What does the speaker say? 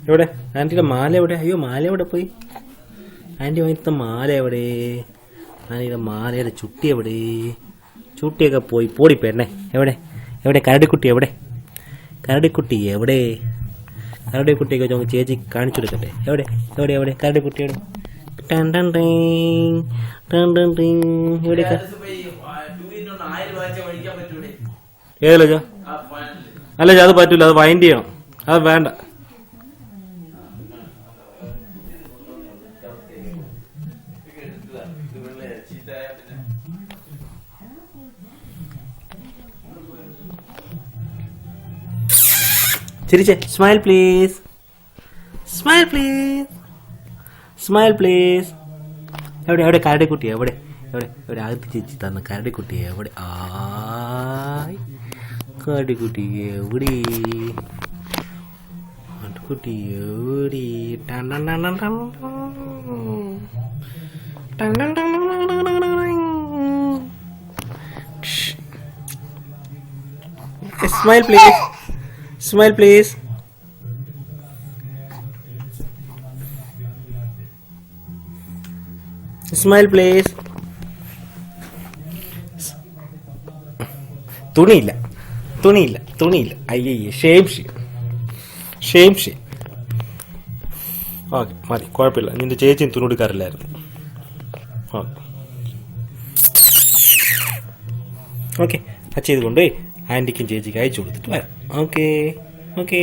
എവിടെ ആൻറ്റിയുടെ മാല എവിടെ? അയ്യോ, മാല എവിടെ പോയി? ആൻറ്റി വാങ്ങിത്ത മാല എവിടെ? ആൻറ്റിയുടെ മാലയുടെ ചുട്ടി എവിടെ? ചുട്ടിയൊക്കെ പോയി. പോടി പെണ്ണേ. എവിടെ എവിടെ കരടിക്കുട്ടി എവിടെ? കരടിക്കുട്ടി എവിടെ? കരടിക്കുട്ടിയൊക്കെ നമുക്ക് ചേച്ചി കാണിച്ചു കൊടുക്കട്ടെ. എവിടെ എവിടെ എവിടെ കരടിക്കുട്ടി എവിടെ? എവിടെ? ഏതല്ലോ? അല്ല, അത് പറ്റൂല, അത് വൈൻഡ് ചെയ്യണം. അത് വേണ്ട. ചിരിച്ചേ. Smile please. Smile please. Smile please. എവിടെ എവിടെ കരടിക്കുട്ടി എവിടെ? എവിടെ എവിടെ അകത്ത് ചേച്ചി തന്ന കരടിക്കുട്ടി എവിടെ? ആയ്, കരടിക്കുട്ടി എവിടെ? കരടിക്കുട്ടി എവിടെ? Smile please. Smile please. Smile please. തുണിയില്ല. അയ്യേ, ഷെയിം. ഓക്കെ, മതി, കുഴപ്പമില്ല. നിന്റെ ചേച്ചിയും തുണി എടുക്കാറില്ലായിരുന്നു. ഓക്കെ, അച്ഛ ഇത് കൊണ്ടുപോയി ആൻറ്റിക്കും ചേച്ചിക്ക് അയച്ചു കൊടുത്തിട്ട് വരാം. ഓക്കെ.